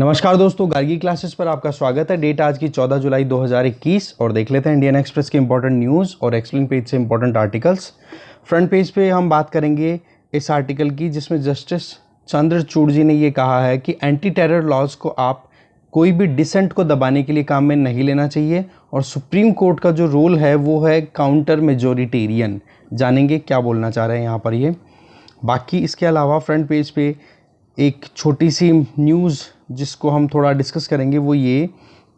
नमस्कार दोस्तों, गार्गी क्लासेस पर आपका स्वागत है। डेट आज की 14 जुलाई 2021 और देख लेते हैं इंडियन एक्सप्रेस के इंपॉर्टेंट न्यूज़ और एक्सप्लेन पेज से इंपॉर्टेंट आर्टिकल्स। फ्रंट पेज पे हम बात करेंगे इस आर्टिकल की जिसमें जस्टिस चंद्रचूड़ जी ने ये कहा है कि एंटी टेरर लॉज को आप कोई भी डिसेंट को दबाने के लिए काम में नहीं लेना चाहिए और सुप्रीम कोर्ट का जो रोल है वो है काउंटर मेजोरिटेरियन। जानेंगे क्या बोलना चाह रहे हैं यहाँ पर ये। बाकी इसके अलावा फ्रंट पेज पे एक छोटी सी न्यूज़ जिसको हम थोड़ा डिस्कस करेंगे वो ये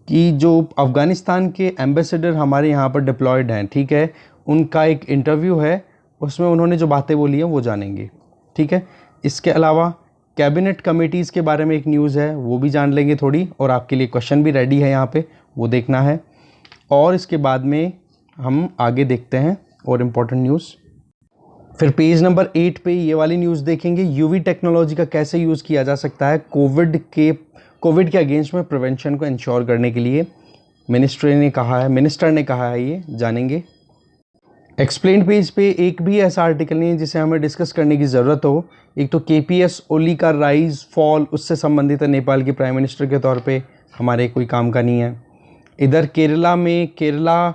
कि जो अफ़गानिस्तान के एम्बेसडर हमारे यहाँ पर डिप्लॉयड हैं, ठीक है, उनका एक इंटरव्यू है, उसमें उन्होंने जो बातें बोली हैं वो जानेंगे, ठीक है। इसके अलावा कैबिनेट कमेटीज़ के बारे में एक न्यूज़ है, वो भी जान लेंगे थोड़ी, और आपके लिए क्वेश्चन भी रेडी है यहाँ पे, वो देखना है। और इसके बाद में हम आगे देखते हैं और इम्पोर्टेंट न्यूज़। फिर पेज नंबर 8 पे ये वाली न्यूज़ देखेंगे, यूवी टेक्नोलॉजी का कैसे यूज़ किया जा सकता है कोविड के अगेंस्ट में प्रिवेंशन को इंश्योर करने के लिए। मिनिस्टर ने कहा है, ये जानेंगे। एक्सप्लेन पेज पे एक भी ऐसा आर्टिकल नहीं है जिसे हमें डिस्कस करने की ज़रूरत हो। एक तो KPS ओली का राइज फॉल, उससे संबंधित है, नेपाल के प्राइम मिनिस्टर के तौर पे हमारे कोई काम का नहीं है। इधर केरला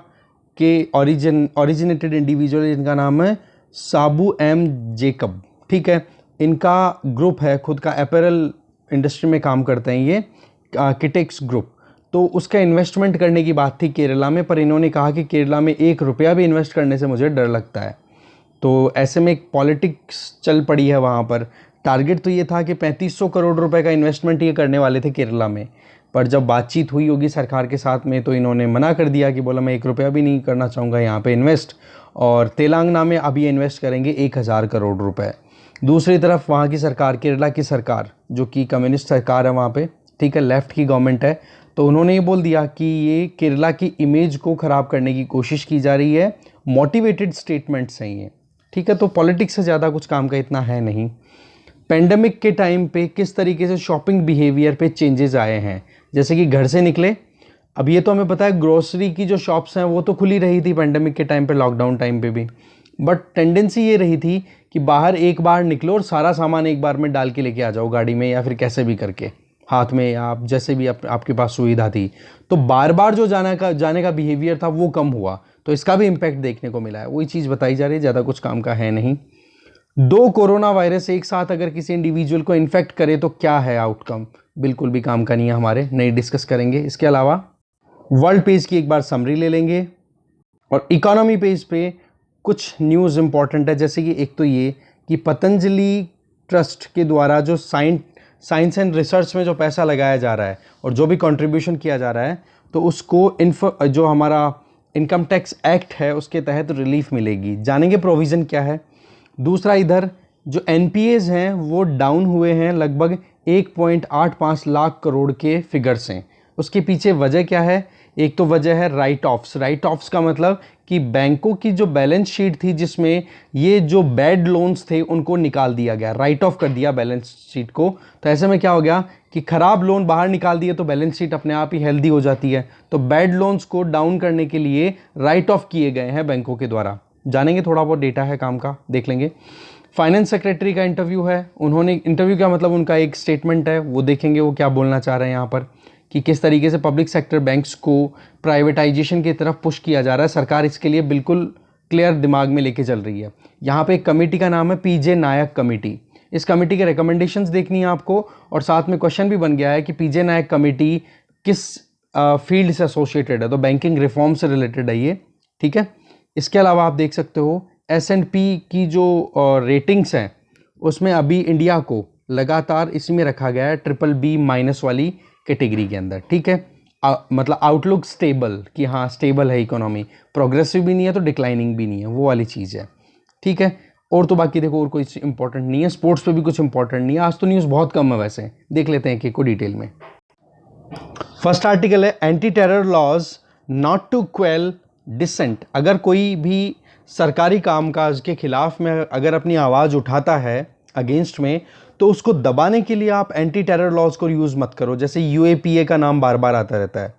के ओरिजिनेटेड इंडिविजुअल जिनका नाम है साबू एम जेकब, ठीक है, इनका ग्रुप है, खुद का अपैरल इंडस्ट्री में काम करते हैं ये, किटेक्स ग्रुप। तो उसका इन्वेस्टमेंट करने की बात थी केरला में, पर इन्होंने कहा कि केरला में 1 रुपया भी इन्वेस्ट करने से मुझे डर लगता है। तो ऐसे में एक पॉलिटिक्स चल पड़ी है वहाँ पर। टारगेट तो ये था कि 3500 करोड़ रुपए का इन्वेस्टमेंट ये करने वाले थे केरला में, पर जब बातचीत हुई होगी सरकार के साथ में तो इन्होंने मना कर दिया कि बोला मैं 1 रुपया भी नहीं करना चाहूँगा यहाँ पे इन्वेस्ट। और तेलंगाना में अभी ये इन्वेस्ट करेंगे 1000 करोड़ रुपए। दूसरी तरफ वहाँ की सरकार, केरला की सरकार, जो कि कम्युनिस्ट सरकार है वहाँ पे, ठीक है, लेफ्ट की गवर्नमेंट है, तो उन्होंने ये बोल दिया कि ये केरला की इमेज को ख़राब करने की कोशिश की जा रही है। मोटिवेटेड स्टेटमेंट्स हैं ये, ठीक है। तो पॉलिटिक्स से ज़्यादा कुछ काम का इतना है नहीं। पेंडेमिक के टाइम पे किस तरीके से शॉपिंग बिहेवियर पे चेंजेस आए हैं, जैसे कि घर से निकले, अब ये तो हमें पता है ग्रोसरी की जो शॉप्स हैं वो तो खुली रही थी पेंडेमिक के टाइम पे, लॉकडाउन टाइम पे भी, बट टेंडेंसी ये रही थी कि बाहर एक बार निकलो और सारा सामान एक बार में डाल के लेके आ जाओ गाड़ी में या फिर कैसे भी करके हाथ में, या आप जैसे भी आपके पास सुविधा थी। तो बार बार जो जाने का बिहेवियर था वो कम हुआ, तो इसका भी इम्पैक्ट देखने को मिला है। वही चीज़ बताई जा रही है, ज़्यादा कुछ काम का है नहीं। 2 कोरोना वायरस एक साथ अगर किसी इंडिविजुअल को इन्फेक्ट करे तो क्या है आउटकम, बिल्कुल भी काम का नहीं है हमारे, नहीं डिस्कस करेंगे। इसके अलावा वर्ल्ड पेज की एक बार समरी ले लेंगे और इकोनॉमी पेज पे कुछ न्यूज़ इंपॉर्टेंट है, जैसे कि एक तो ये कि पतंजलि ट्रस्ट के द्वारा जो साइंस एंड रिसर्च में जो पैसा लगाया जा रहा है और जो भी कंट्रीब्यूशन किया जा रहा है, तो उसको जो हमारा इनकम टैक्स एक्ट है उसके तहत रिलीफ मिलेगी। जानेंगे प्रोविज़न क्या है। दूसरा, इधर जो NPAs हैं वो डाउन हुए हैं लगभग 1.85 लाख करोड़ के फिगर्स हैं। उसके पीछे वजह क्या है? एक तो वजह है राइट ऑफ्स का मतलब कि बैंकों की जो बैलेंस शीट थी जिसमें ये जो बैड लोन्स थे उनको निकाल दिया गया, राइट ऑफ कर दिया बैलेंस शीट को। तो ऐसे में क्या हो गया कि खराब लोन बाहर निकाल दिए तो बैलेंस शीट अपने आप ही हेल्दी हो जाती है। तो बैड लोन्स को डाउन करने के लिए राइट ऑफ किए गए हैं बैंकों के द्वारा। जानेंगे, थोड़ा बहुत डेटा है काम का, देख लेंगे। फाइनेंस सेक्रेटरी का इंटरव्यू है, उन्होंने इंटरव्यू क्या मतलब उनका एक स्टेटमेंट है, वो देखेंगे वो क्या बोलना चाह रहे हैं यहाँ पर, कि किस तरीके से पब्लिक सेक्टर बैंक्स को प्राइवेटाइजेशन की तरफ पुश किया जा रहा है। सरकार इसके लिए बिल्कुल क्लियर दिमाग में लेके चल रही है। यहाँ पे एक कमेटी का नाम है PJ नायक कमेटी। इस कमेटी के रिकमेंडेशंस देखनी है आपको, और साथ में क्वेश्चन भी बन गया है कि PJ नायक कमेटी किस फील्ड से एसोसिएटेड है, तो बैंकिंग रिफॉर्म से रिलेटेड है ये, ठीक है। इसके अलावा आप देख सकते हो S&P की जो रेटिंग्स हैं उसमें अभी इंडिया को लगातार इसी में रखा गया है, BBB- वाली कैटेगरी के अंदर, ठीक है। मतलब आउटलुक स्टेबल, कि हाँ स्टेबल है इकोनॉमी, प्रोग्रेसिव भी नहीं है तो डिक्लाइनिंग भी नहीं है, वो वाली चीज़ है, ठीक है। और तो बाकी देखो और कोई इंपॉर्टेंट नहीं है, स्पोर्ट्स पे भी कुछ इंपॉर्टेंट नहीं है। आज तो न्यूज़ बहुत कम है, वैसे देख लेते हैं कि डिटेल में। फर्स्ट आर्टिकल है anti terror laws not to quell dissent. अगर कोई भी सरकारी कामकाज के खिलाफ में अगर अपनी आवाज़ उठाता है अगेंस्ट में, तो उसको दबाने के लिए आप एंटी टेरर लॉज को यूज़ मत करो। जैसे UAPA का नाम बार बार आता रहता है।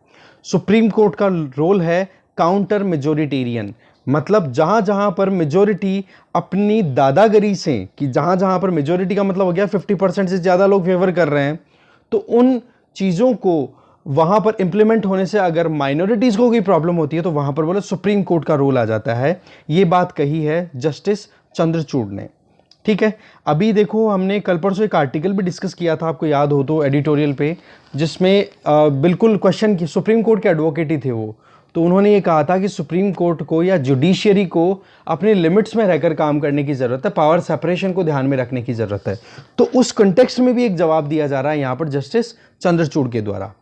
सुप्रीम कोर्ट का रोल है काउंटर मेजोरिटेरियन, मतलब जहाँ जहाँ पर मेजोरिटी अपनी दादागिरी से, कि जहाँ जहाँ पर मेजोरिटी का मतलब हो गया 50% से ज़्यादा लोग फेवर कर रहे हैं, तो उन चीज़ों को वहाँ पर इम्प्लीमेंट होने से अगर माइनॉरिटीज़ को कोई प्रॉब्लम होती है तो वहाँ पर बोले सुप्रीम कोर्ट का रोल आ जाता है। ये बात कही है जस्टिस चंद्रचूड़ ने। ठीक है, अभी देखो हमने कल परसों एक आर्टिकल भी डिस्कस किया था, आपको याद हो तो, एडिटोरियल पे, जिसमें बिल्कुल क्वेश्चन की, सुप्रीम कोर्ट के एडवोकेट ही थे वो, तो उन्होंने ये कहा था कि सुप्रीम कोर्ट को या जुडिशियरी को अपने लिमिट्स में रहकर काम करने की ज़रूरत है, पावर सेपरेशन को ध्यान में रखने की ज़रूरत है। तो उस कंटेक्स्ट में भी एक जवाब दिया जा रहा है यहाँ पर जस्टिस चंद्रचूड़ के द्वारा।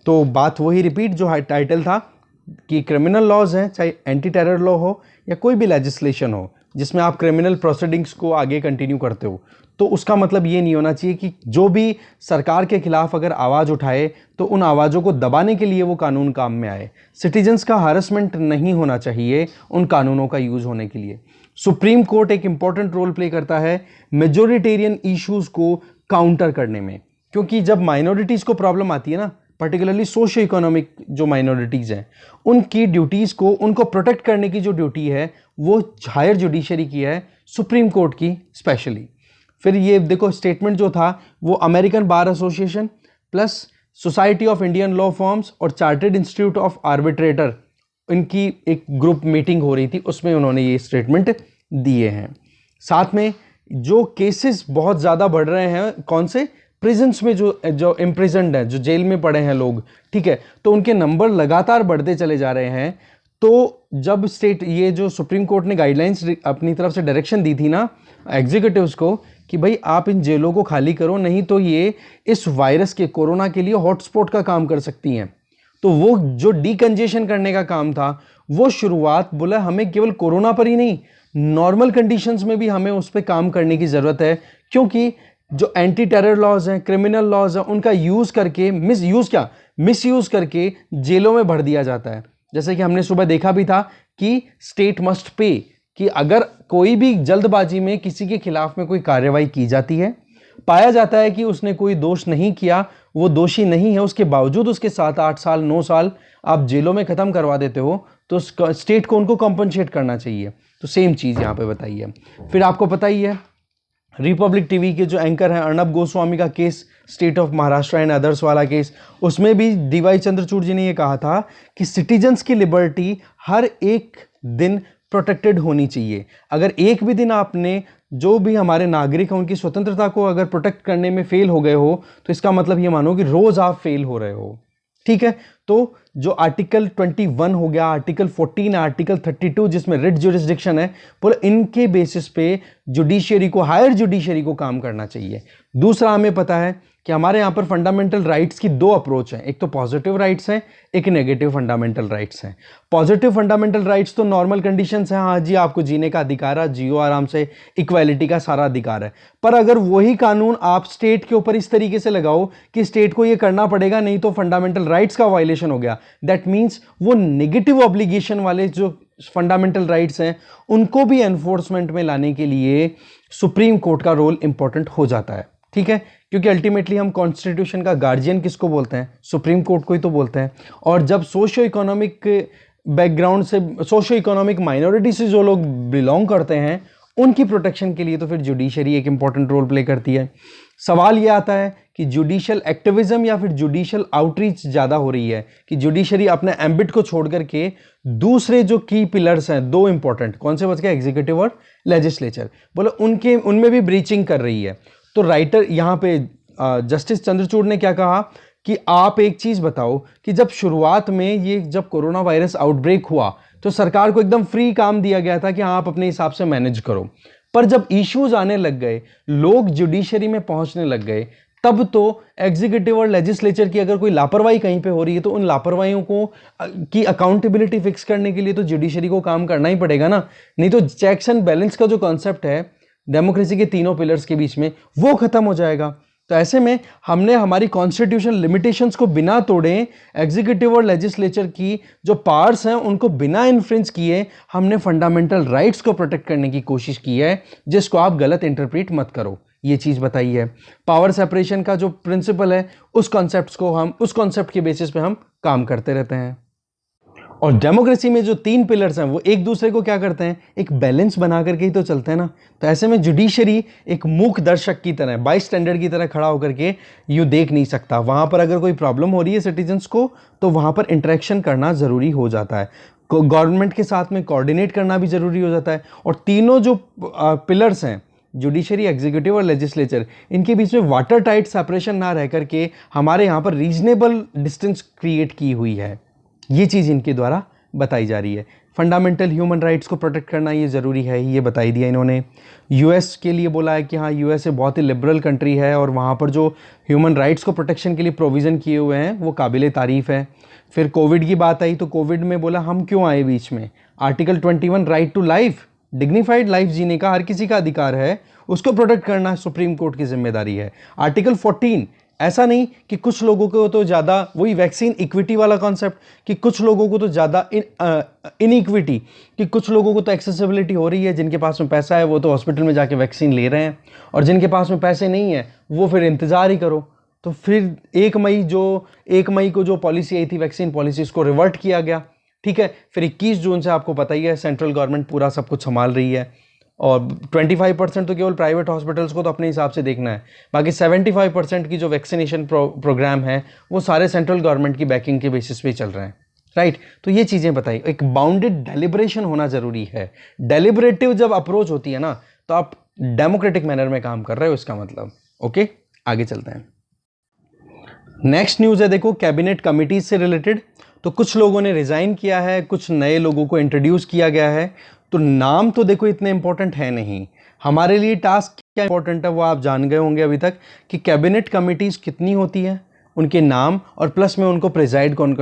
तो बात वही रिपीट जो टाइटल था कि क्रिमिनल लॉज हैं, चाहे एंटी टेरर लॉ हो या कोई भी लेजिस्लेशन हो जिसमें आप क्रिमिनल प्रोसीडिंग्स को आगे कंटिन्यू करते हो, तो उसका मतलब ये नहीं होना चाहिए कि जो भी सरकार के खिलाफ अगर आवाज़ उठाए तो उन आवाज़ों को दबाने के लिए वो कानून काम में आए। सिटीजन्स का हैरेसमेंट नहीं होना चाहिए उन कानूनों का यूज़ होने के लिए। सुप्रीम कोर्ट एक इंपॉर्टेंट रोल प्ले करता है मेजोरिटेरियन इश्यूज़ को काउंटर करने में, क्योंकि जब माइनॉरिटीज़ को प्रॉब्लम आती है ना, पर्टिकुलरली सोशो इकोनॉमिक जो माइनॉरिटीज़ हैं, उनकी ड्यूटीज़ को, उनको प्रोटेक्ट करने की जो ड्यूटी है वो हायर जुडिशरी की है, सुप्रीम कोर्ट की स्पेशली। फिर ये देखो स्टेटमेंट जो था वो American bar association plus society of Indian law forms और चार्टर्ड इंस्टीट्यूट ऑफ आर्बिट्रेटर, इनकी एक ग्रुप मीटिंग हो रही थी, उसमें उन्होंने ये स्टेटमेंट दिए हैं। साथ में जो केसेस बहुत ज़्यादा बढ़ रहे हैं, कौन से, प्रिजन्स में जो इम्प्रिजन्ड हैं, जो जेल में पड़े हैं लोग, ठीक है, तो उनके नंबर लगातार बढ़ते चले जा रहे हैं। तो जब ये जो सुप्रीम कोर्ट ने गाइडलाइंस अपनी तरफ से डायरेक्शन दी थी ना एग्जीक्यूटिव्स को कि भाई आप इन जेलों को खाली करो, नहीं तो ये इस वायरस के, कोरोना के लिए हॉटस्पॉट का काम कर सकती हैं, तो वो जो डीकंजेशन करने का काम था वो शुरुआत बोला हमें केवल कोरोना पर ही नहीं, नॉर्मल कंडीशंस में भी हमें उस पर काम करने की ज़रूरत है, क्योंकि जो एंटी टेरर लॉज हैं, क्रिमिनल लॉज हैं, उनका यूज़ करके मिसयूज़ करके जेलों में भर दिया जाता है। जैसे कि हमने सुबह देखा भी था कि स्टेट मस्ट पे, कि अगर कोई भी जल्दबाजी में किसी के खिलाफ में कोई कार्रवाई की जाती है, पाया जाता है कि उसने कोई दोष नहीं किया, वो दोषी नहीं है, उसके बावजूद उसके 7-8 साल 9 साल आप जेलों में ख़त्म करवा देते हो, तो स्टेट को उनको कॉम्पनसेट करना चाहिए। तो सेम चीज़ यहाँ पे बताई है। फिर आपको पता ही है रिपब्लिक टीवी के जो एंकर हैं अर्नब गोस्वामी का case, state of Maharashtra and others वाला केस, उसमें भी डीवाई चंद्रचूड़ जी ने ये कहा था कि सिटीजन्स की लिबर्टी हर एक दिन प्रोटेक्टेड होनी चाहिए। अगर एक भी दिन आपने जो भी हमारे नागरिक हैं उनकी स्वतंत्रता को अगर प्रोटेक्ट करने में फेल हो गए हो, तो इसका मतलब ये मानो कि रोज आप फेल हो रहे हो। ठीक है, तो जो आर्टिकल 21 हो गया, आर्टिकल 14, आर्टिकल 32 जिसमें रिट जुरिस्डिक्शन है, बोले इनके बेसिस पे जुडिशियरी को, हायर जुडिशियरी को काम करना चाहिए। दूसरा, हमें पता है कि हमारे यहाँ पर फंडामेंटल राइट्स की 2 अप्रोच हैं, एक तो पॉजिटिव राइट्स हैं, एक नेगेटिव फंडामेंटल राइट्स हैं। पॉजिटिव फंडामेंटल राइट्स तो नॉर्मल कंडीशंस हैं, हाँ जी आपको जीने का अधिकार है, जियो आराम से, इक्वालिटी का सारा अधिकार है। पर अगर वही कानून आप स्टेट के ऊपर इस तरीके से लगाओ कि स्टेट को ये करना पड़ेगा नहीं तो फंडामेंटल राइट्स का वायलेशन हो गया, दैट मीन्स वो नेगेटिव ऑब्लिगेशन वाले जो फंडामेंटल राइट्स हैं उनको भी एनफोर्समेंट में लाने के लिए सुप्रीम कोर्ट का रोल इंपॉर्टेंट हो जाता है। ठीक है, क्योंकि अल्टीमेटली हम कॉन्स्टिट्यूशन का गार्जियन किसको बोलते हैं, सुप्रीम कोर्ट को ही तो बोलते हैं। और जब सोशियो इकोनॉमिक बैकग्राउंड से, सोशियो इकोनॉमिक माइनॉरिटी से जो लोग बिलोंग करते हैं, उनकी प्रोटेक्शन के लिए तो फिर जुडिशरी एक इंपॉर्टेंट रोल प्ले करती है। सवाल ये आता है कि जुडिशियल एक्टिविज्म या फिर जुडिशियल आउटरीच ज़्यादा हो रही है, कि जुडिशरी अपने एम्बिट को छोड़ करके दूसरे जो की पिलर्स हैं 2 इंपॉर्टेंट, कौन से बच गए, एग्जीक्यूटिव और लेजिस्लेचर, बोले उनमें भी ब्रीचिंग कर रही है। तो राइटर यहाँ पे जस्टिस चंद्रचूड़ ने क्या कहा कि आप एक चीज़ बताओ कि जब शुरुआत में जब कोरोना वायरस आउटब्रेक हुआ तो सरकार को एकदम फ्री काम दिया गया था कि हाँ आप अपने हिसाब से मैनेज करो, पर जब इश्यूज आने लग गए, लोग जुडिशरी में पहुंचने लग गए, तब तो एग्जीक्यूटिव और लेजिस्लेचर की अगर कोई लापरवाही कहीं पे हो रही है तो उन लापरवाहियों को की अकाउंटेबिलिटी फिक्स करने के लिए तो जुडिशरी को काम करना ही पड़ेगा ना, नहीं तो चेक्स एंड बैलेंस का जो कॉन्सेप्ट है डेमोक्रेसी के तीनों पिलर्स के बीच में, वो खत्म हो जाएगा। तो ऐसे में हमने हमारी कॉन्स्टिट्यूशन लिमिटेशंस को बिना तोड़े, एग्जीक्यूटिव और लेजिस्लेचर की जो पावर्स हैं उनको बिना इन्फ्रिंज किए, हमने फंडामेंटल राइट्स को प्रोटेक्ट करने की कोशिश की है, जिसको आप गलत इंटरप्रेट मत करो। ये चीज़ बताई है। पावर सेपरेशन का जो प्रिंसिपल है, उस कॉन्सेप्ट के बेसिस पे हम काम करते रहते हैं। और डेमोक्रेसी में जो 3 पिलर्स हैं वो एक दूसरे को क्या करते हैं, एक बैलेंस बना करके ही तो चलते हैं ना। तो ऐसे में जुडिशरी एक मूक दर्शक की तरह, बाई स्टैंडर्ड की तरह खड़ा होकर के यूँ देख नहीं सकता। वहाँ पर अगर कोई प्रॉब्लम हो रही है सिटीजन्स को तो वहाँ पर इंटरेक्शन करना ज़रूरी हो जाता है, गवर्नमेंट के साथ में कोऑर्डिनेट करना भी ज़रूरी हो जाता है। और तीनों जो पिलर्स हैं, जुडिशरी, एग्जीक्यूटिव और लेजिस्लेचर, इनके बीच में वाटर टाइट सेपरेशन ना रह करके हमारे यहाँ पर रीजनेबल डिस्टेंस क्रिएट की हुई है, ये चीज़ इनके द्वारा बताई जा रही है। फंडामेंटल ह्यूमन राइट्स को प्रोटेक्ट करना ये ज़रूरी है, ये बताई दिया इन्होंने। यूएस के लिए बोला है कि हाँ, यूएस बहुत ही लिबरल कंट्री है और वहाँ पर जो ह्यूमन राइट्स को प्रोटेक्शन के लिए प्रोविज़न किए हुए हैं वो काबिल तारीफ़ है। फिर कोविड की बात आई तो कोविड में बोला हम क्यों आए बीच में। Article 21 right to life, dignified life जीने का हर किसी का अधिकार है, उसको प्रोटेक्ट करना सुप्रीम कोर्ट की जिम्मेदारी है। आर्टिकल 14, ऐसा नहीं कि कुछ लोगों को तो ज़्यादा, वही वैक्सीन इक्विटी वाला कॉन्सेप्ट कि कुछ लोगों को तो ज़्यादा इनइक्विटी, कि कुछ लोगों को तो एक्सेसिबिलिटी हो रही है, जिनके पास में पैसा है वो तो हॉस्पिटल में जाके वैक्सीन ले रहे हैं, और जिनके पास में पैसे नहीं है वो फिर इंतज़ार ही करो। तो फिर 1 मई को जो पॉलिसी आई थी, वैक्सीन पॉलिसी, उसको रिवर्ट किया गया, ठीक है। फिर 21 जून से आपको पता ही है सेंट्रल गवर्नमेंट पूरा सब कुछ संभाल रही है, और 25% तो केवल प्राइवेट हॉस्पिटल्स को तो अपने हिसाब से देखना है, बाकी 75% की जो वैक्सीनेशन प्रोग्राम है वो सारे सेंट्रल गवर्नमेंट की बैकिंग के बेसिस पे चल रहे हैं, राइट। तो ये चीज़ें बताई, एक बाउंडेड डेलिब्रेशन होना ज़रूरी है। डेलिब्रेटिव जब अप्रोच होती है ना तो आप डेमोक्रेटिक मैनर में काम कर रहे हो, इसका मतलब। ओके, आगे चलते हैं। नेक्स्ट न्यूज़ है, देखो, कैबिनेट कमिटीज से रिलेटेड। तो कुछ लोगों ने रिज़ाइन किया है, कुछ नए लोगों को इंट्रोड्यूस किया गया है। तो नाम तो देखो इतने इंपॉर्टेंट है नहीं, हमारे लिए टास्क क्या इंपॉर्टेंट है वो आप जान गए होंगे अभी तक, कि कैबिनेट कमिटीज कितनी होती है, उनके नाम, और प्लस में उनको प्रिजाइड कौन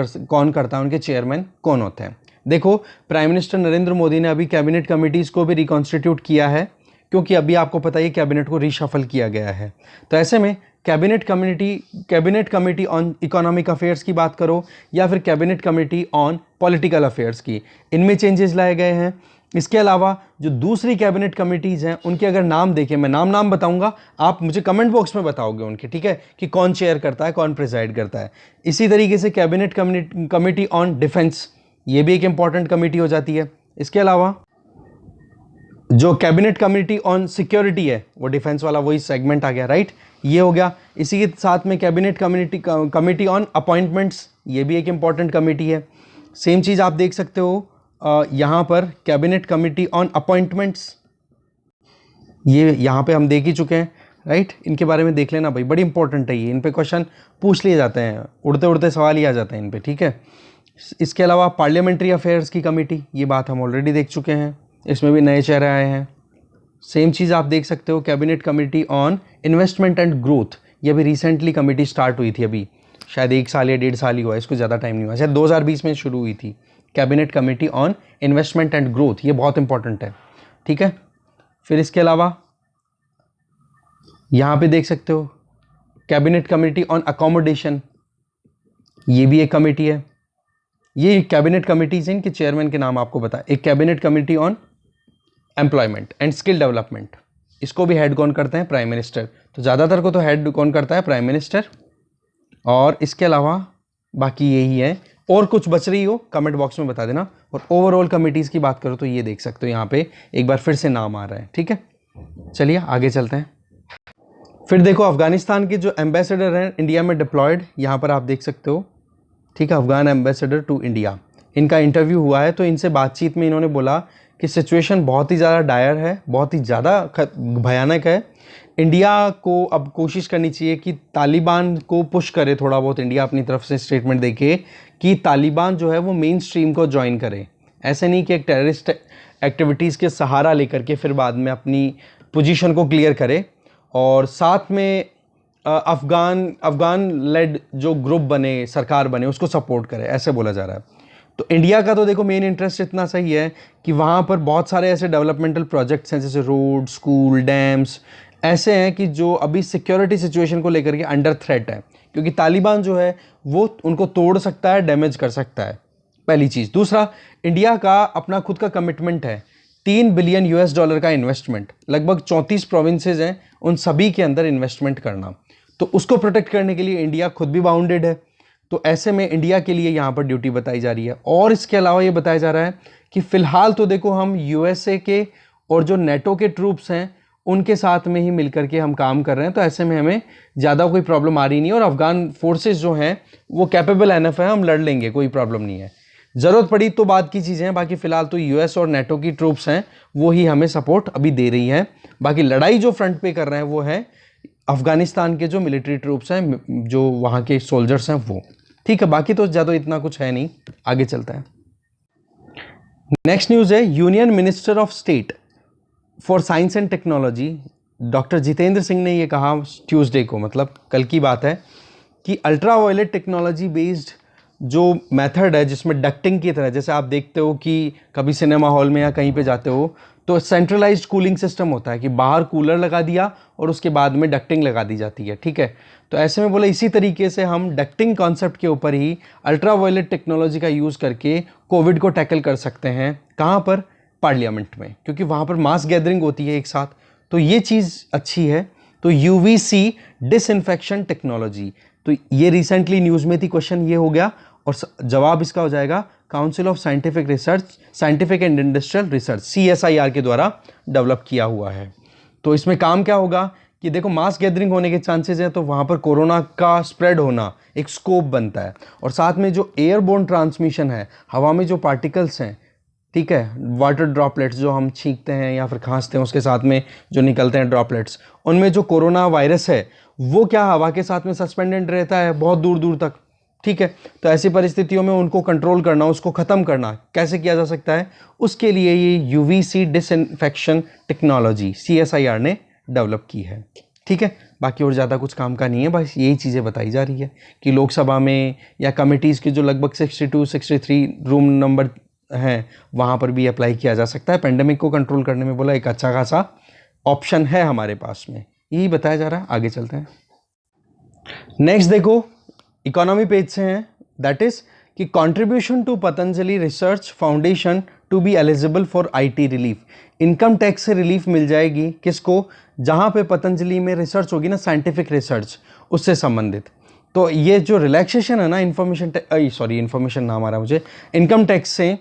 करता है, उनके चेयरमैन कौन होते हैं। देखो, प्राइम मिनिस्टर नरेंद्र मोदी ने अभी कैबिनेट कमिटीज़ को भी रिकॉन्स्टिट्यूट किया है, क्योंकि अभी आपको पता ही कैबिनेट को रीशफल किया गया है। तो ऐसे में cabinet committee on economic affairs की बात करो या फिर cabinet committee on political affairs की, इनमें चेंजेस लाए गए हैं। इसके अलावा जो दूसरी कैबिनेट कमिटीज़ हैं उनके अगर नाम देखें, मैं नाम बताऊंगा, आप मुझे कमेंट बॉक्स में बताओगे उनके, ठीक है, कि कौन चेयर करता है, कौन प्रिजाइड करता है। इसी तरीके से कैबिनेट कमेटी ऑन डिफेंस, ये भी एक इंपॉर्टेंट कमेटी हो जाती है। इसके अलावा जो कैबिनेट कमेटी ऑन सिक्योरिटी है, वो डिफेंस वाला वही सेगमेंट आ गया, राइट, ये हो गया। इसी के साथ में कैबिनेट कमेटी ऑन अपॉइंटमेंट्स, ये भी एक इंपॉर्टेंट कमेटी है। सेम चीज़ आप देख सकते हो यहाँ पर कैबिनेट कमेटी ऑन अपॉइंटमेंट्स, ये यहाँ पे हम देख ही चुके हैं, राइट। इनके बारे में देख लेना भाई, बड़ी इंपॉर्टेंट है ये, इन पे क्वेश्चन पूछ लिए जाते हैं, उड़ते उड़ते सवाल ही आ जाते हैं इन पे, ठीक है। इसके अलावा पार्लियामेंट्री अफेयर्स की कमेटी, ये बात हम ऑलरेडी देख चुके हैं, इसमें भी नए चेहरे आए हैं। सेम चीज़ आप देख सकते हो cabinet committee on investment and growth, ये भी रिसेंटली कमेटी स्टार्ट हुई थी, अभी शायद 1 साल या 1.5 साल ही हुआ, इसको ज़्यादा टाइम नहीं हुआ, शायद 2020 में शुरू हुई थी cabinet committee on investment and growth, ये बहुत इंपॉर्टेंट है, ठीक है। फिर इसके अलावा यहाँ पे देख सकते हो कैबिनेट कमेटी ऑन अकोमोडेशन, ये भी एक कमेटी है। ये कैबिनेट कमेटीज हैं, इनके चेयरमैन के नाम आपको बता। एक cabinet committee on employment and skill development, इसको भी हेड कौन करते हैं, प्राइम मिनिस्टर। तो ज़्यादातर को तो हेड कौन करता है, प्राइम मिनिस्टर। और इसके अलावा बाकी यही है, और कुछ बच रही हो कमेंट बॉक्स में बता देना। और ओवरऑल कमिटीज़ की बात करो तो ये देख सकते हो, यहाँ पे एक बार फिर से नाम आ रहा है, ठीक है। चलिए आगे चलते हैं। फिर देखो, अफगानिस्तान के जो एम्बेसडर हैं इंडिया में डिप्लॉयड, यहाँ पर आप देख सकते हो, ठीक है, अफगान एम्बेसडर टू इंडिया, इनका इंटरव्यू हुआ है। तो इनसे बातचीत में इन्होंने बोला कि सिचुएशन बहुत ही ज़्यादा डायर है, बहुत ही ज़्यादा भयानक है। इंडिया को अब कोशिश करनी चाहिए कि तालिबान को पुश करे थोड़ा बहुत, इंडिया अपनी तरफ से स्टेटमेंट देके कि तालिबान जो है वो मेन स्ट्रीम को ज्वाइन करे। ऐसे नहीं कि एक टेररिस्ट एक्टिविटीज़ के सहारा लेकर के फिर बाद में अपनी पोजीशन को क्लियर करे, और साथ में अफ़गान लेड जो ग्रुप बने, सरकार बने, उसको सपोर्ट करे, ऐसे बोला जा रहा है। तो इंडिया का तो देखो मेन इंटरेस्ट इतना सही है कि वहाँ पर बहुत सारे ऐसे डेवलपमेंटल प्रोजेक्ट्स हैं, जैसे रोड, स्कूल, डैम्स, ऐसे हैं कि जो अभी सिक्योरिटी सिचुएशन को लेकर के अंडर थ्रेट है, क्योंकि तालिबान जो है वो उनको तोड़ सकता है, डैमेज कर सकता है, पहली चीज़। दूसरा, इंडिया का अपना खुद का कमिटमेंट है, $3 बिलियन का इन्वेस्टमेंट, लगभग 34 प्रोविंसेस हैं, उन सभी के अंदर इन्वेस्टमेंट करना। तो उसको प्रोटेक्ट करने के लिए इंडिया खुद भी बाउंडेड है। तो ऐसे में इंडिया के लिए यहाँ पर ड्यूटी बताई जा रही है। और इसके अलावा ये बताया जा रहा है कि फ़िलहाल तो देखो हम यूएसए के और जो नेटो के ट्रूप्स हैं उनके साथ में ही मिलकर के हम काम कर रहे हैं, तो ऐसे में हमें ज़्यादा कोई प्रॉब्लम आ रही नहीं है और अफगान फोर्सेस जो हैं वो कैपेबल एनफ है, हम लड़ लेंगे, कोई प्रॉब्लम नहीं है। ज़रूरत पड़ी तो बात की चीज़ें हैं, बाकी फ़िलहाल तो यूएस और नेटो की ट्रूप्स हैं वो ही हमें सपोर्ट अभी दे रही हैं। बाकी लड़ाई जो फ्रंट पे कर रहे हैं वो है अफगानिस्तान के जो मिलिट्री ट्रूप्स हैं, जो वहाँ के सोल्जर्स हैं वो। ठीक है, बाकी तो ज़्यादा इतना कुछ है नहीं, आगे चलता है। नेक्स्ट न्यूज़ है, union minister of state for science and technology doctor Jitendra Singh ने ये कहा ट्यूसडे को, मतलब कल की बात है, कि अल्ट्रा वायलेट टेक्नोलॉजी बेस्ड जो मेथड है जिसमें डक्टिंग की तरह, जैसे आप देखते हो कि कभी सिनेमा हॉल में या कहीं पे जाते हो तो सेंट्रलाइज्ड कूलिंग सिस्टम होता है कि बाहर कूलर लगा दिया और उसके बाद में डक्टिंग लगा दी जाती है। ठीक है, तो ऐसे में बोला इसी तरीके से हम डक्टिंग कॉन्सेप्ट के ऊपर ही अल्ट्रा वायलेट टेक्नोलॉजी का यूज़ करके कोविड को टैकल कर सकते हैं। कहाँ पर? पार्लियामेंट में, क्योंकि वहाँ पर मास गैदरिंग होती है एक साथ, तो ये चीज़ अच्छी है। तो यूवीसी डिसइंफेक्शन टेक्नोलॉजी, तो ये रिसेंटली न्यूज़ में थी, क्वेश्चन ये हो गया और जवाब इसका हो जाएगा council of scientific research, scientific and industrial research, CSIR के द्वारा डेवलप किया हुआ है। तो इसमें काम क्या होगा कि देखो मास गैदरिंग होने के चांसेस हैं, तो वहाँ पर कोरोना का स्प्रेड होना एक स्कोप बनता है, और साथ में जो एयरबोर्न ट्रांसमिशन है, हवा में जो पार्टिकल्स हैं, ठीक है, वाटर ड्रॉपलेट्स जो हम छींकते हैं या फिर खांसते हैं उसके साथ में जो निकलते हैं ड्रॉपलेट्स, उनमें जो कोरोना वायरस है वो क्या हवा के साथ में सस्पेंडेड रहता है बहुत दूर दूर तक। ठीक है, तो ऐसी परिस्थितियों में उनको कंट्रोल करना, उसको ख़त्म करना कैसे किया जा सकता है, उसके लिए ये यूवीसी डिसइंफेक्शन टेक्नोलॉजी CSIR ने डेवलप की है। ठीक है, बाकी और ज़्यादा कुछ काम का नहीं है, बस यही चीज़ें बताई जा रही है कि लोकसभा में या कमिटीज़ के जो लगभग 62-63 रूम नंबर हैं वहाँ पर भी अप्लाई किया जा सकता है। पेंडेमिक को कंट्रोल करने में बोला एक अच्छा खासा ऑप्शन है हमारे पास में, यही बताया जा रहा है। आगे चलते हैं। नेक्स्ट देखो, इकोनॉमी पेज से हैं, दैट इज कि contribution to Patanjali Research Foundation to be eligible for IT relief, income tax से रिलीफ मिल जाएगी किसको? जहाँ पे पतंजलि में रिसर्च होगी ना, साइंटिफिक रिसर्च उससे संबंधित। तो ये जो रिलैक्सेशन है ना इन्फॉर्मेशन नाम आ रहा है मुझे, इनकम टैक्स से,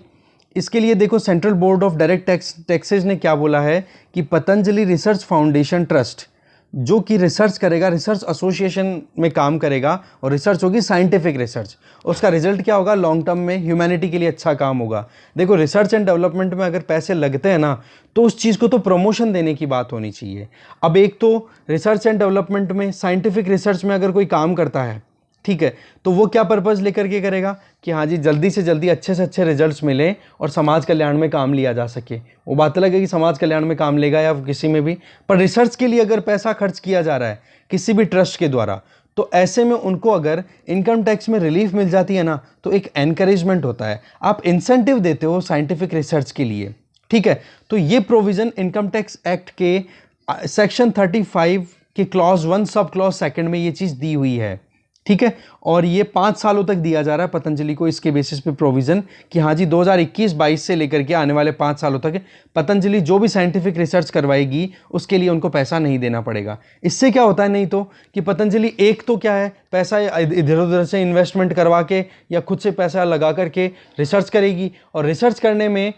इसके लिए देखो central board of direct taxes ने क्या बोला है कि पतंजलि रिसर्च फाउंडेशन ट्रस्ट जो कि रिसर्च करेगा, रिसर्च एसोसिएशन में काम करेगा और रिसर्च होगी साइंटिफिक रिसर्च, उसका रिजल्ट क्या होगा? लॉन्ग टर्म में ह्यूमैनिटी के लिए अच्छा काम होगा। देखो रिसर्च एंड डेवलपमेंट में अगर पैसे लगते हैं ना तो उस चीज़ को तो प्रमोशन देने की बात होनी चाहिए। अब एक तो रिसर्च एंड डेवलपमेंट में, साइंटिफिक रिसर्च में अगर कोई काम करता है, ठीक है, तो वो क्या पर्पज़ लेकर के करेगा कि हाँ जी जल्दी से जल्दी अच्छे से अच्छे रिजल्ट्स मिले और समाज कल्याण में काम लिया जा सके। वो बात अलग है कि समाज कल्याण में काम लेगा या किसी में भी, पर रिसर्च के लिए अगर पैसा खर्च किया जा रहा है किसी भी ट्रस्ट के द्वारा, तो ऐसे में उनको अगर इनकम टैक्स में रिलीफ मिल जाती है ना तो एक एनकरेजमेंट होता है, आप इंसेंटिव देते हो साइंटिफिक रिसर्च के लिए। ठीक है, तो ये प्रोविज़न इनकम टैक्स एक्ट के सेक्शन 35 के क्लॉज 1 सब क्लॉज 2 में ये चीज़ दी हुई है। ठीक है, और ये 5 सालों तक दिया जा रहा है पतंजलि को, इसके बेसिस पे प्रोविज़न कि हाँ जी 2021-22 से लेकर के आने वाले 5 सालों तक पतंजलि जो भी साइंटिफिक रिसर्च करवाएगी उसके लिए उनको पैसा नहीं देना पड़ेगा। इससे क्या होता है नहीं तो कि पतंजलि एक तो क्या है, पैसा इधर उधर से इन्वेस्टमेंट करवा के या खुद से पैसा लगा करके रिसर्च करेगी, और रिसर्च करने में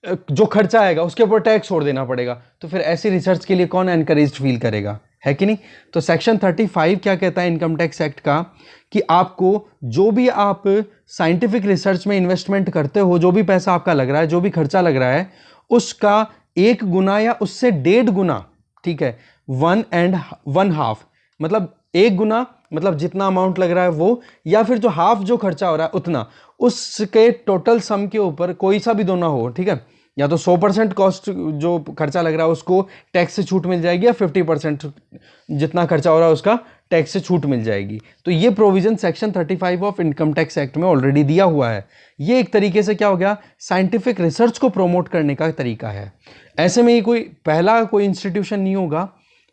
जो खर्चा आएगा उसके ऊपर टैक्स छोड़ देना पड़ेगा, तो फिर ऐसी रिसर्च के लिए कौन एनकरेज फील करेगा, है कि नहीं। तो सेक्शन 35 क्या कहता है इनकम टैक्स एक्ट का कि आपको जो भी आप साइंटिफिक रिसर्च में इन्वेस्टमेंट करते हो, जो भी पैसा आपका लग रहा है, जो भी खर्चा लग रहा है, उसका 1 गुना या उससे 1.5 गुना, ठीक है, 1.5 मतलब 1 गुना मतलब जितना अमाउंट लग रहा है वो, या फिर जो हाफ जो खर्चा हो रहा है उतना, उसके टोटल सम के ऊपर कोई सा भी दोनों हो। ठीक है, या तो 100% कॉस्ट जो खर्चा लग रहा है उसको टैक्स से छूट मिल जाएगी, या 50% जितना खर्चा हो रहा है उसका टैक्स से छूट मिल जाएगी। तो ये provision section 35 of income tax act में ऑलरेडी दिया हुआ है। ये एक तरीके से क्या हो गया, साइंटिफिक रिसर्च को प्रमोट करने का तरीका है। ऐसे में ये कोई पहला कोई इंस्टीट्यूशन नहीं होगा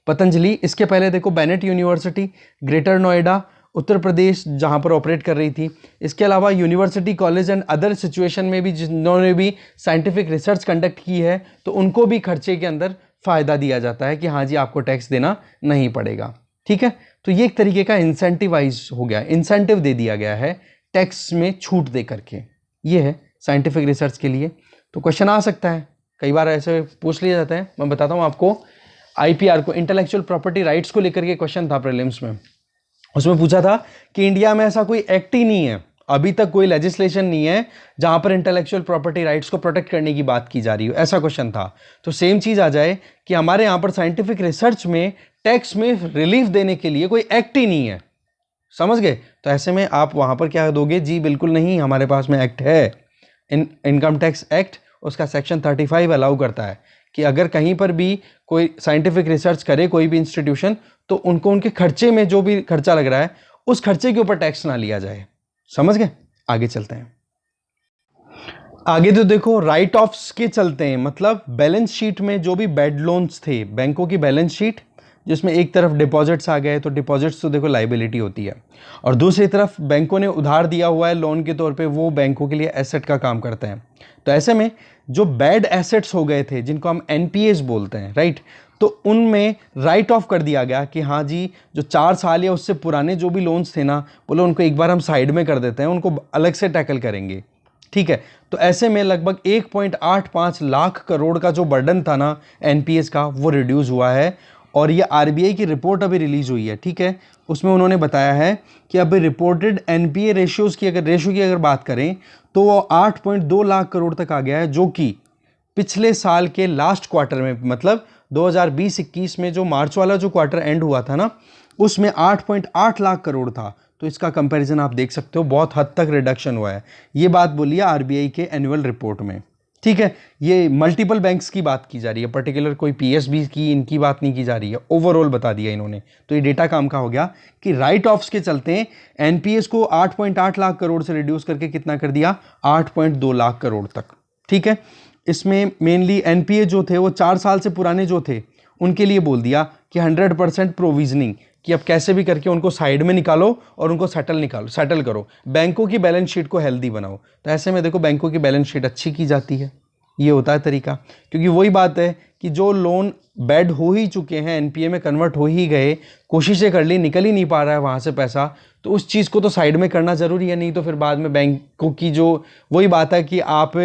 पतंजलि। इसके पहले देखो Bennett university greater Noida Uttar Pradesh जहाँ पर ऑपरेट कर रही थी, इसके अलावा university college and other situation में भी जिन्होंने भी साइंटिफिक रिसर्च कंडक्ट की है तो उनको भी खर्चे के अंदर फ़ायदा दिया जाता है कि हाँ जी आपको टैक्स देना नहीं पड़ेगा। ठीक है, तो ये एक तरीके का इंसेंटिवाइज हो गया, इंसेंटिव दे दिया गया है टैक्स में छूट दे करके। ये है साइंटिफिक रिसर्च के लिए। तो क्वेश्चन आ सकता है, कई बार ऐसे पूछ लिया जाता है। मैं बताता हूँ आपको, आईपीआर को, इंटेलेक्चुअल प्रॉपर्टी राइट्स को लेकर के क्वेश्चन था प्रीलिम्स में। उसमें पूछा था कि इंडिया में ऐसा कोई एक्ट ही नहीं है, अभी तक कोई लेजिस्लेशन नहीं है जहां पर इंटेलेक्चुअल प्रॉपर्टी राइट्स को प्रोटेक्ट करने की बात की जा रही हो, ऐसा क्वेश्चन था। तो सेम चीज आ जाए कि हमारे यहां पर साइंटिफिक रिसर्च में टैक्स में रिलीफ देने के लिए कोई एक्ट ही नहीं है, समझ गए? तो ऐसे में आप वहां पर क्या दोगे? जी बिल्कुल नहीं, हमारे पास में एक्ट है, इनकम टैक्स एक्ट, उसका सेक्शन 35 अलाउ करता है कि अगर कहीं पर भी कोई साइंटिफिक रिसर्च करे कोई भी इंस्टीट्यूशन, तो उनको उनके खर्चे में जो भी खर्चा लग रहा है उस खर्चे के ऊपर टैक्स ना लिया जाए। समझ गए? आगे चलते हैं। आगे तो देखो राइट ऑफ्स के चलते हैं, मतलब बैलेंस शीट में जो भी बैड लोन्स थे, बैंकों की बैलेंस शीट जिसमें एक तरफ डिपॉजिट्स आ गए, तो डिपॉजिट्स तो देखो लाइबिलिटी होती है, और दूसरी तरफ बैंकों ने उधार दिया हुआ है लोन के तौर पे, वो बैंकों के लिए एसेट का काम करते हैं। तो ऐसे में जो बैड एसेट्स हो गए थे, जिनको हम एनपीएस बोलते हैं, राइट, तो उनमें राइट ऑफ कर दिया गया कि हाँ जी, जो 4 साल या उससे पुराने जो भी लोन्स थे ना, बोलो उनको एक बार हम साइड में कर देते हैं, उनको अलग से टैकल करेंगे। ठीक है, तो ऐसे में लगभग 1.85 लाख करोड़ का जो बर्डन था ना एनपीएस का, वो रिड्यूस हुआ है। और ये आरबीआई की रिपोर्ट अभी रिलीज हुई है, ठीक है, उसमें उन्होंने बताया है कि अभी रिपोर्टेड एनपीए रेशियोज की अगर बात करें तो वो 8.2 लाख करोड़ तक आ गया है, जो कि पिछले साल के लास्ट क्वार्टर में, मतलब 2020-21 में जो मार्च वाला जो क्वार्टर एंड हुआ था ना, उसमें 8.8 लाख करोड़ था। तो इसका कंपैरिजन आप देख सकते हो, बहुत हद तक रिडक्शन हुआ है। ये बात बोली है आरबीआई के एनुअल रिपोर्ट में, ठीक है। ये मल्टीपल बैंक्स की बात की जा रही है, पर्टिकुलर कोई पीएसबी की इनकी बात नहीं की जा रही है, ओवरऑल बता दिया इन्होंने। तो ये डेटा काम का हो गया कि राइट ऑफ्स के चलते एनपीएस को 8.8 लाख करोड़ से रिड्यूस करके कितना कर दिया, 8.2 लाख करोड़ तक, ठीक है। इसमें मेनली एनपीए जो थे वो 4 साल से पुराने जो थे उनके लिए बोल दिया कि 100% प्रोविजनिंग, कि अब कैसे भी करके उनको साइड में निकालो और उनको सेटल करो, बैंकों की बैलेंस शीट को हेल्दी बनाओ। तो ऐसे में देखो बैंकों की बैलेंस शीट अच्छी की जाती है, ये होता है तरीका। क्योंकि वही बात है कि जो लोन बैड हो ही चुके हैं, एनपीए में कन्वर्ट हो ही गए, कोशिशें कर ली, निकल ही नहीं पा रहा है वहाँ से पैसा, तो उस चीज़ को तो साइड में करना ज़रूरी है, नहीं तो फिर बाद में बैंकों की जो वही बात है कि आप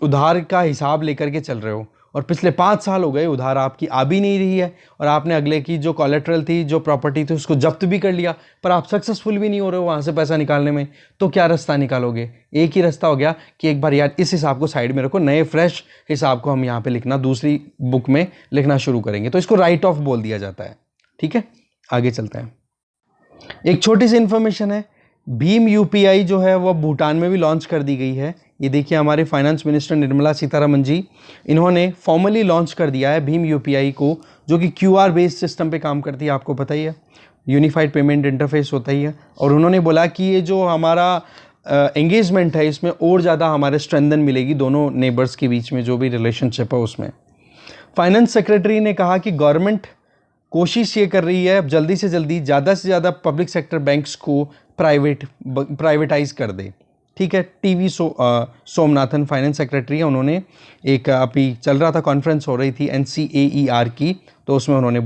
उधार का हिसाब लेकर के चल रहे हो और पिछले 5 साल हो गए उधार आपकी आ भी नहीं रही है, और आपने अगले की जो कोलेट्रल थी, जो प्रॉपर्टी थी, उसको जब्त भी कर लिया, पर आप सक्सेसफुल भी नहीं हो रहे हो वहाँ से पैसा निकालने में, तो क्या रास्ता निकालोगे? एक ही रास्ता हो गया कि एक बार यार इस हिसाब को साइड में रखो, नए फ्रेश हिसाब को हम यहाँ पे लिखना, दूसरी बुक में लिखना शुरू करेंगे। तो इसको राइट ऑफ बोल दिया जाता है, ठीक है। आगे चलते हैं। एक छोटी सी इंफॉर्मेशन है, भीम यूपीआई जो है वह भूटान में भी लॉन्च कर दी गई है। ये देखिए हमारे फाइनेंस मिनिस्टर निर्मला सीतारमन जी, इन्होंने फॉर्मली लॉन्च कर दिया है भीम यूपीआई को, जो कि क्यूआर बेस्ड सिस्टम पे काम करती है, आपको पता ही है, यूनिफाइड पेमेंट इंटरफेस होता ही है। और उन्होंने बोला कि ये जो हमारा एंगेजमेंट है, इसमें और ज़्यादा हमारे स्ट्रेंथन मिलेगी दोनों नेबर्स के बीच में जो भी रिलेशनशिप है उसमें। फाइनेंस सेक्रेटरी ने कहा कि गवर्नमेंट कोशिश ये कर रही है अब जल्दी से जल्दी ज़्यादा से ज़्यादा पब्लिक सेक्टर बैंक्स को प्राइवेटाइज कर दे, ठीक है। टीवी सोमनाथन फाइनेंस सेक्रेटरी है, उन्होंने एक अभी चल रहा था कॉन्फ्रेंस हो रही थी NCAER की, तो उसमें उन्होंने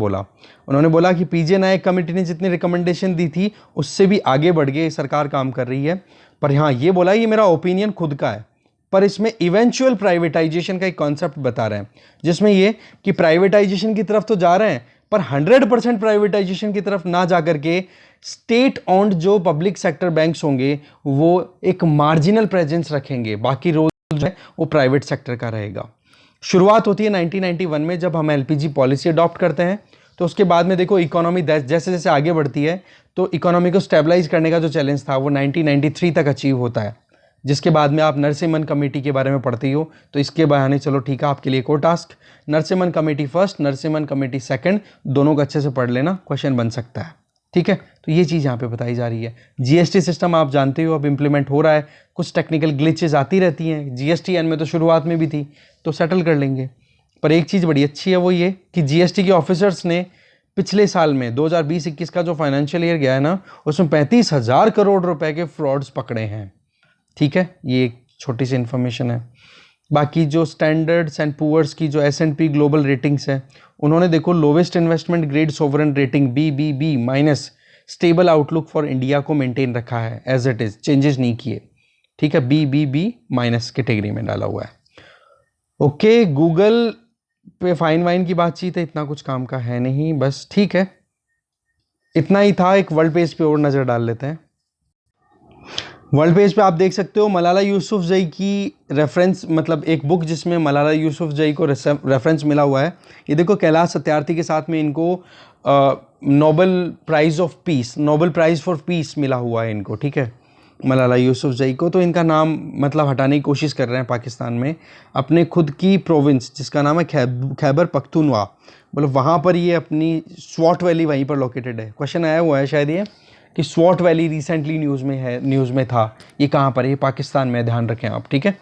बोला कि पीजे नायक कमेटी ने जितनी रिकमेंडेशन दी थी उससे भी आगे बढ़ गए सरकार काम कर रही है। पर हाँ ये बोला, ये मेरा ओपिनियन खुद का है, पर इसमें इवेंचुअल प्राइवेटाइजेशन का एक कॉन्सेप्ट बता रहे हैं, जिसमें ये कि प्राइवेटाइजेशन की तरफ तो जा रहे हैं, पर 100% प्राइवेटाइजेशन की तरफ ना जाकर के स्टेट ओन्ड जो पब्लिक सेक्टर बैंक्स होंगे वो एक मार्जिनल प्रेजेंस रखेंगे, बाकी रोल जो है वो प्राइवेट सेक्टर का रहेगा। शुरुआत होती है 1991 में, जब हम एलपीजी पॉलिसी अडॉप्ट करते हैं। तो उसके बाद में देखो इकोनॉमी जैसे जैसे आगे बढ़ती है, तो इकोनॉमी को स्टेबलाइज करने का जो चैलेंज था वो 1993 तक अचीव होता है, जिसके बाद में आप नरसिम्हन कमेटी के बारे में पढ़ती हो, तो इसके बहाने चलो ठीक है आपके लिए एक और task, Narasimhan committee first, Narasimhan committee second, दोनों को अच्छे से पढ़ लेना, क्वेश्चन बन सकता है, ठीक है। तो ये चीज़ यहाँ पे बताई जा रही है। जीएसटी सिस्टम आप जानते हो अब इम्प्लीमेंट हो रहा है, कुछ टेक्निकल ग्लिचेस आती रहती हैं, जीएसटीएन में तो शुरुआत में भी थी, तो सेटल कर लेंगे। पर एक चीज़ बड़ी अच्छी है, वो ये कि जीएसटी के ऑफिसर्स ने पिछले साल में 2020-21 का जो फाइनेंशियल ईयर गया है ना, उसमें 35,000 करोड़ रुपए के फ्रॉड्स पकड़े हैं, ठीक है। ये एक छोटी सी इन्फॉर्मेशन है। बाकी जो स्टैंडर्ड्स एंड पुअर्स की जो S&P ग्लोबल रेटिंग्स है, उन्होंने देखो lowest investment grade sovereign rating BBB- stable outlook for India को मेंटेन रखा है एज इट इज़, चेंजेस नहीं किए, ठीक है। बी माइनस कैटेगरी में डाला हुआ है। ओके, गूगल पे फाइन वाइन की बातचीत है, इतना कुछ काम का है नहीं, बस ठीक है, इतना ही था। एक वर्ल्ड पेज पे और नज़र डाल लेते हैं। वर्ल्ड पेज पे आप देख सकते हो मलाला यूसुफजई की रेफरेंस, मतलब एक बुक जिसमें मलाला यूसुफजई को रेफरेंस मिला हुआ है। ये देखो, कैलाश सत्यार्थी के साथ में इनको Nobel prize of peace, Nobel prize for piece मिला हुआ है इनको, ठीक है, मलाला यूसुफजई को। तो इनका नाम मतलब हटाने की कोशिश कर रहे हैं पाकिस्तान में, अपने खुद की प्रोविंस जिसका नाम है खैबर पख्तूनवा, मतलब वहाँ पर ये अपनी स्वॉट वैली वहीं पर लोकेटेड है। क्वेश्चन आया हुआ है शायद ये कि स्वॉट वैली रिसेंटली न्यूज़ में था, ये कहाँ पर है? ये पाकिस्तान में, ध्यान रखें आप, ठीक है।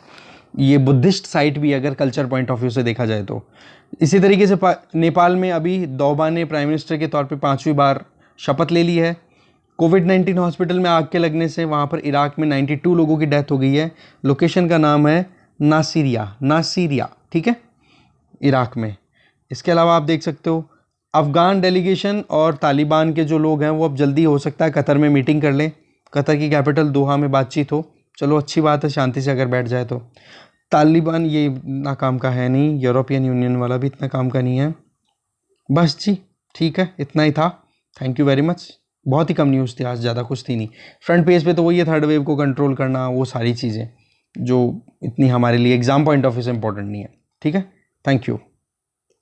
ये बुद्धिस्ट साइट भी अगर कल्चर पॉइंट ऑफ व्यू से देखा जाए तो। इसी तरीके से नेपाल में अभी दौबा ने प्राइम मिनिस्टर के तौर पे 5वीं बार शपथ ले ली है। कोविड-19 हॉस्पिटल में आग के लगने से वहाँ पर इराक में 92 लोगों की डेथ हो गई है। लोकेशन का नाम है नासिरिया, ठीक है, इराक में। इसके अलावा आप देख सकते हो अफ़गान डेलीगेशन और तालिबान के जो लोग हैं वो अब जल्दी हो सकता है कतर में मीटिंग कर लें, कतर की कैपिटल दोहा में बातचीत हो। चलो अच्छी बात है, शांति से अगर बैठ जाए तो। तालिबान ये इतना काम का है नहीं, यूरोपियन यूनियन वाला भी इतना काम का नहीं है। बस जी, ठीक है, इतना ही था। Thank you very much. बहुत ही कम न्यूज़ थी आज, ज़्यादा कुछ थी नहीं। फ्रंट पेज पे तो वही है, थर्ड वेव को कंट्रोल करना, वो सारी चीज़ें जो इतनी हमारे लिए एग्ज़ाम पॉइंट ऑफ व्यू से इंपॉर्टेंट नहीं है, ठीक है। Thank you.